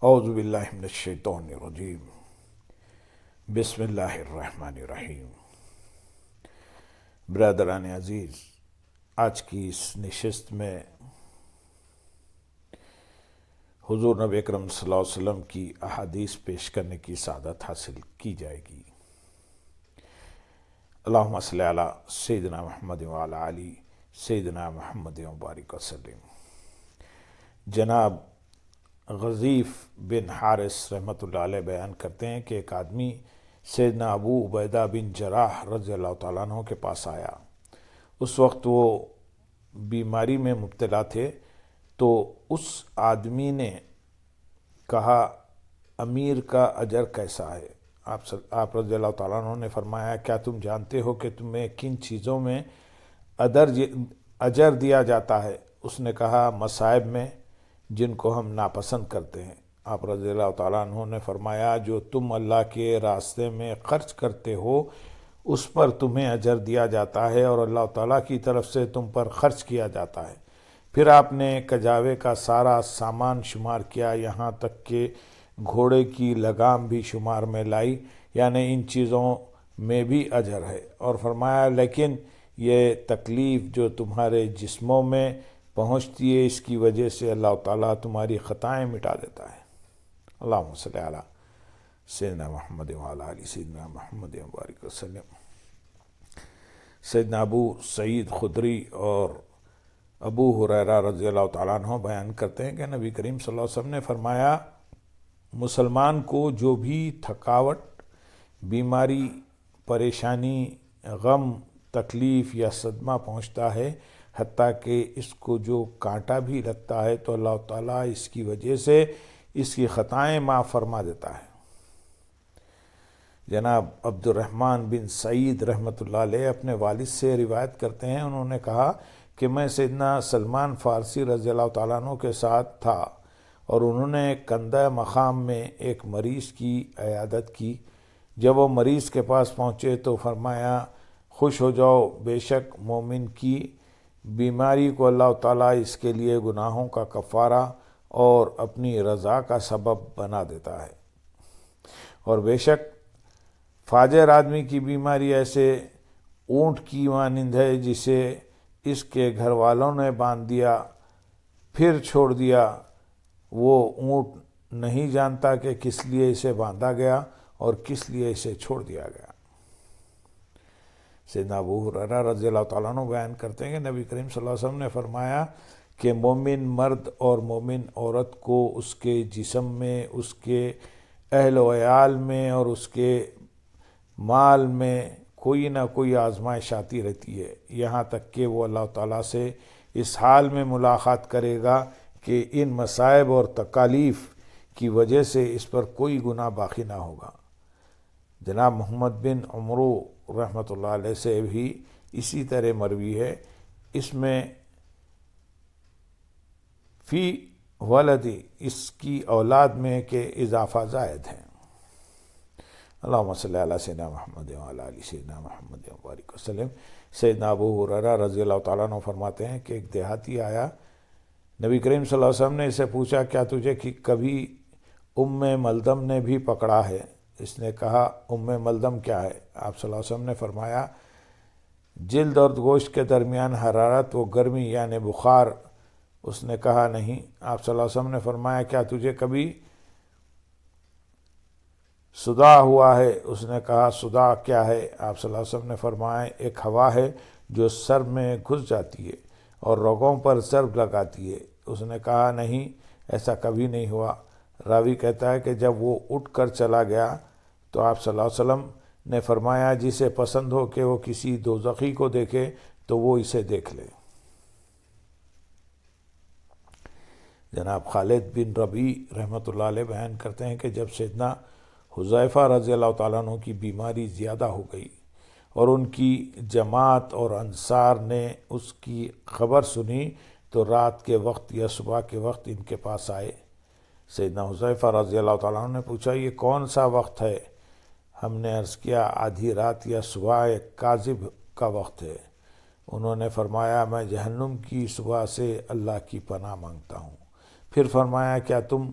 اعوذ باللہ من الشیطان الرجیم، بسم اللہ الرحمن الرحیم۔ برادران عزیز، آج کی اس نشست میں حضور نبی اکرم صلی اللہ علیہ وسلم کی احادیث پیش کرنے کی سعادت حاصل کی جائے گی۔ اللہم صلی علی سیدنا محمد وعلی علی سیدنا محمد وبارک وسلم۔ جناب غزیف بن حارث رحمۃ اللہ علیہ بیان کرتے ہیں کہ ایک آدمی سیدنا ابو عبیدہ بن جراح رضی اللہ تعالیٰ عنہ کے پاس آیا۔ اس وقت وہ بیماری میں مبتلا تھے، تو اس آدمی نے کہا امیر کا اجر کیسا ہے؟ آپ رضی اللہ تعالیٰ عنہ نے فرمایا کیا تم جانتے ہو کہ تمہیں کن چیزوں میں اجر دیا جاتا ہے؟ اس نے کہا مصائب میں جن کو ہم ناپسند کرتے ہیں۔ آپ رضی اللہ تعالیٰ عنہ نے فرمایا جو تم اللہ کے راستے میں خرچ کرتے ہو اس پر تمہیں اجر دیا جاتا ہے اور اللہ تعالیٰ کی طرف سے تم پر خرچ کیا جاتا ہے۔ پھر آپ نے کجاوے کا سارا سامان شمار کیا، یہاں تک کہ گھوڑے کی لگام بھی شمار میں لائی، یعنی ان چیزوں میں بھی اجر ہے، اور فرمایا لیکن یہ تکلیف جو تمہارے جسموں میں پہنچتی ہے اس کی وجہ سے اللہ تعالیٰ تمہاری خطائیں مٹا دیتا ہے۔ اللہم صلی علی سیدنا محمد وعلی علی سیدنا محمد وبارک وسلم۔ سیدنا ابو سعید خدری اور ابو ہریرہ رضی اللہ تعالیٰ عنہ بیان کرتے ہیں کہ نبی کریم صلی اللہ علیہ وسلم نے فرمایا مسلمان کو جو بھی تھکاوٹ، بیماری، پریشانی، غم، تکلیف یا صدمہ پہنچتا ہے، حتیٰ کہ اس کو جو کانٹا بھی لگتا ہے تو اللہ تعالیٰ اس کی وجہ سے اس کی خطائیں معاف فرما دیتا ہے۔ جناب عبد الرحمن بن سعید رحمۃ اللہ علیہ اپنے والد سے روایت کرتے ہیں، انہوں نے کہا کہ میں سیدنا سلمان فارسی رضی اللہ تعالیٰ عنہ کے ساتھ تھا اور انہوں نے کندہ مقام میں ایک مریض کی عیادت کی۔ جب وہ مریض کے پاس پہنچے تو فرمایا خوش ہو جاؤ، بے شک مومن کی بیماری کو اللہ تعالیٰ اس کے لیے گناہوں کا کفارہ اور اپنی رضا کا سبب بنا دیتا ہے، اور بے شک فاجر آدمی کی بیماری ایسے اونٹ کی مانند ہے جسے اس کے گھر والوں نے باندھ دیا پھر چھوڑ دیا، وہ اونٹ نہیں جانتا کہ کس لیے اسے باندھا گیا اور کس لیے اسے چھوڑ دیا گیا۔ سیدنا ابو ہریرہ رضی اللہ تعالیٰ عنہ بیان کرتے ہیں کہ نبی کریم صلی اللہ علیہ وسلم نے فرمایا کہ مومن مرد اور مومن عورت کو اس کے جسم میں، اس کے اہل و عیال میں اور اس کے مال میں کوئی نہ کوئی آزمائش آتی رہتی ہے، یہاں تک کہ وہ اللہ تعالیٰ سے اس حال میں ملاقات کرے گا کہ ان مصائب اور تکالیف کی وجہ سے اس پر کوئی گناہ باقی نہ ہوگا۔ جناب محمد بن عمرو رحمۃ اللہ علیہ سے بھی اسی طرح مروی ہے، اس میں فی ولدی اس کی اولاد میں کہ اضافہ زائد ہے۔ اللہم صلی علی سیدنا محمد وعلی علی سیدنا محمد وبارک وسلم۔ سیدنا ابو ہریرہ رضی اللہ تعالیٰ عنہ فرماتے ہیں کہ ایک دیہاتی آیا، نبی کریم صلی اللہ علیہ وسلم نے اسے پوچھا کیا تجھے کبھی ام ملدم نے بھی پکڑا ہے؟ اس نے کہا ام ملدم کیا ہے؟ آپ صلی اللہ علیہ وسلم نے فرمایا جلد اور گوشت کے درمیان حرارت و گرمی یعنی بخار۔ اس نے کہا نہیں۔ آپ صلی اللہ علیہ وسلم نے فرمایا کیا تجھے کبھی صداع ہوا ہے؟ اس نے کہا صداع کیا ہے؟ آپ صلی اللہ علیہ وسلم نے فرمایا ایک ہوا ہے جو سر میں گھس جاتی ہے اور رگوں پر ضرب لگاتی ہے۔ اس نے کہا نہیں، ایسا کبھی نہیں ہوا۔ راوی کہتا ہے کہ جب وہ اٹھ کر چلا گیا تو آپ صلی اللہ علیہ وسلم نے فرمایا جسے پسند ہو کہ وہ کسی دوزخی کو دیکھے تو وہ اسے دیکھ لے۔ جناب خالد بن ربیع رحمۃ اللہ علیہ بیان کرتے ہیں کہ جب سیدنا حذیفہ رضی اللہ تعالیٰ عنہ کی بیماری زیادہ ہو گئی اور ان کی جماعت اور انصار نے اس کی خبر سنی تو رات کے وقت یا صبح کے وقت ان کے پاس آئے۔ سیدنا حذیفہ رضی اللہ تعالیٰ عنہ نے پوچھا یہ کون سا وقت ہے؟ ہم نے عرض کیا آدھی رات یا صبح ایک کاذب کا وقت ہے۔ انہوں نے فرمایا میں جہنم کی صبح سے اللہ کی پناہ مانگتا ہوں۔ پھر فرمایا کیا تم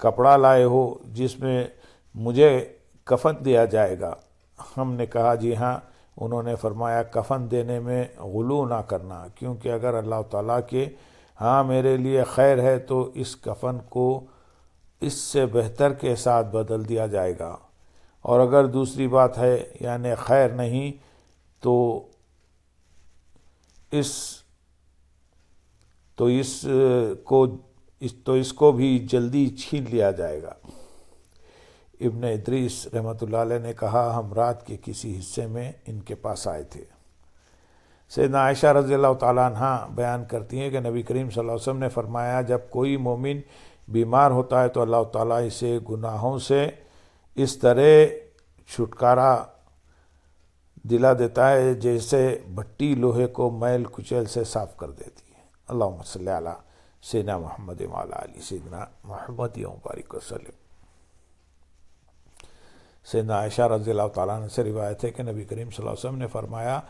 کپڑا لائے ہو جس میں مجھے کفن دیا جائے گا؟ ہم نے کہا جی ہاں۔ انہوں نے فرمایا کفن دینے میں غلو نہ کرنا، کیونکہ اگر اللہ تعالیٰ کے ہاں میرے لیے خیر ہے تو اس کفن کو اس سے بہتر کے ساتھ بدل دیا جائے گا، اور اگر دوسری بات ہے یعنی خیر نہیں تو اس کو بھی جلدی چھین لیا جائے گا۔ ابن ادریس رحمۃ اللہ علیہ نے کہا ہم رات کے کسی حصے میں ان کے پاس آئے تھے۔ سیدنا عائشہ رضی اللہ تعالیٰ عنہ بیان کرتی ہیں کہ نبی کریم صلی اللہ علیہ وسلم نے فرمایا جب کوئی مومن بیمار ہوتا ہے تو اللہ تعالیٰ اسے گناہوں سے اس طرح چھٹکارا دلا دیتا ہے جیسے بھٹی لوہے کو میل کچیل سے صاف کر دیتی ہے۔ اللہم صلی علی سیدنا محمد وعلی آل سیدنا محمد وبارک وسلم۔ سیدنا عائشہ رضی اللہ تعالیٰ عنہ سے روایت ہے کہ نبی کریم صلی اللہ علیہ وسلم نے فرمایا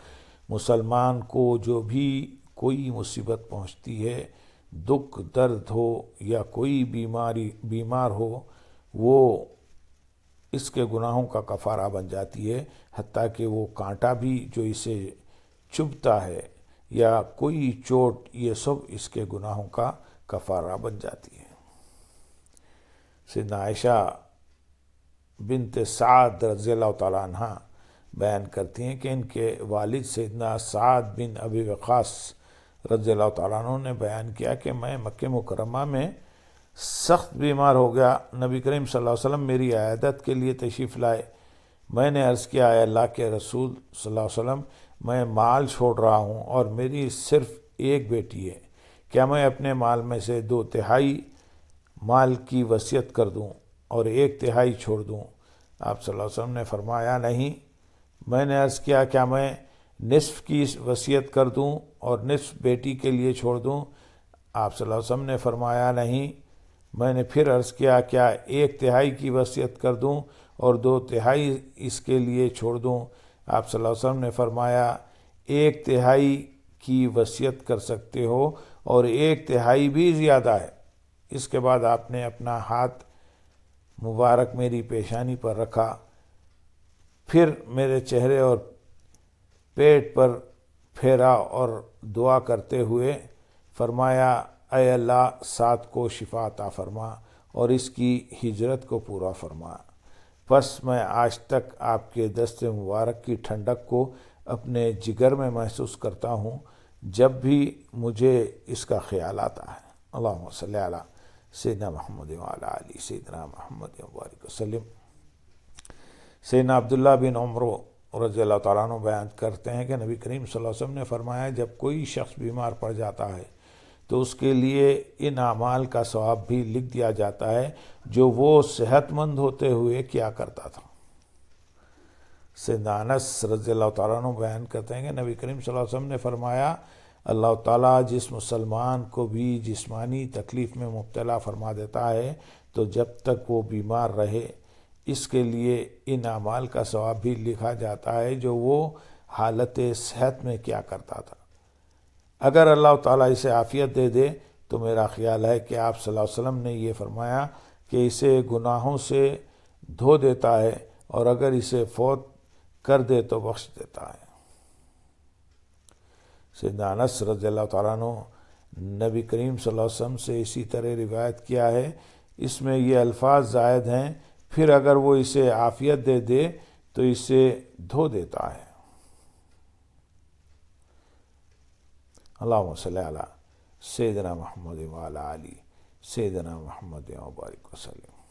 مسلمان کو جو بھی کوئی مصیبت پہنچتی ہے، دکھ درد ہو یا کوئی بیمار ہو، وہ اس کے گناہوں کا کفارہ بن جاتی ہے، حتیٰ کہ وہ کانٹا بھی جو اسے چبھتا ہے یا کوئی چوٹ، یہ سب اس کے گناہوں کا کفارہ بن جاتی ہے۔ سیدنا عائشہ بنت سعد رضی اللہ تعالیٰ عنہ بیان کرتی ہیں کہ ان کے والد سیدنا سعد بن ابی وقاص رضی اللہ تعالیٰ عنہ نے بیان کیا کہ میں مکہ مکرمہ میں سخت بیمار ہو گیا۔ نبی کریم صلی اللہ علیہ وسلم میری عیادت کے لیے تشریف لائے۔ میں نے عرض کیا اے اللہ کے رسول صلی اللہ علیہ وسلم، میں مال چھوڑ رہا ہوں اور میری صرف ایک بیٹی ہے، کیا میں اپنے مال میں سے 2/3 مال کی وصیت کر دوں اور 1/3 چھوڑ دوں؟ آپ صلی اللہ علیہ وسلم نے فرمایا نہیں۔ میں نے عرض کیا کیا میں نصف کی وصیت کر دوں اور نصف بیٹی کے لیے چھوڑ دوں؟ آپ صلی اللہ علیہ وسلم نے فرمایا نہیں۔ میں نے پھر عرض کیا کیا 1/3 کی وصیت کر دوں اور 2/3 اس کے لیے چھوڑ دوں؟ آپ صلی اللہ علیہ وسلم نے فرمایا 1/3 کی وصیت کر سکتے ہو اور 1/3 بھی زیادہ ہے۔ اس کے بعد آپ نے اپنا ہاتھ مبارک میری پیشانی پر رکھا، پھر میرے چہرے اور پیٹ پر پھیرا اور دعا کرتے ہوئے فرمایا اے اللہ سعد کو شفا عطا فرما اور اس کی ہجرت کو پورا فرما۔ پس میں آج تک آپ کے دست مبارک کی ٹھنڈک کو اپنے جگر میں محسوس کرتا ہوں جب بھی مجھے اس کا خیال آتا ہے۔ اللہم صلی علی سیدنا محمد وعلی آل سیدنا محمد وبارک وسلم۔ سیدنا عبداللہ بن عمر رضی اللہ تعالیٰ عنہ بیان کرتے ہیں کہ نبی کریم صلی اللہ علیہ وسلم نے فرمایا جب کوئی شخص بیمار پڑ جاتا ہے تو اس کے لیے ان اعمال کا ثواب بھی لکھ دیا جاتا ہے جو وہ صحت مند ہوتے ہوئے کیا کرتا تھا۔ سیدنا انس رضی اللہ تعالیٰ عنہ بیان کرتے ہیں کہ نبی کریم صلی اللہ علیہ وسلم نے فرمایا اللہ تعالیٰ جس مسلمان کو بھی جسمانی تکلیف میں مبتلا فرما دیتا ہے تو جب تک وہ بیمار رہے اس کے لیے ان اعمال کا ثواب بھی لکھا جاتا ہے جو وہ حالت صحت میں کیا کرتا تھا۔ اگر اللہ تعالیٰ اسے عافیت دے دے تو میرا خیال ہے کہ آپ صلی اللہ علیہ وسلم نے یہ فرمایا کہ اسے گناہوں سے دھو دیتا ہے اور اگر اسے فوت کر دے تو بخش دیتا ہے۔ سیدنا انس رضی اللہ تعالیٰ عنہ نبی کریم صلی اللہ علیہ وسلم سے اسی طرح روایت کیا ہے، اس میں یہ الفاظ زائد ہیں، پھر اگر وہ اسے عافیت دے دے تو اسے دھو دیتا ہے۔ اللہم صلی علی سیدنا محمد وعلی آل سیدنا محمد وبارک وسلم۔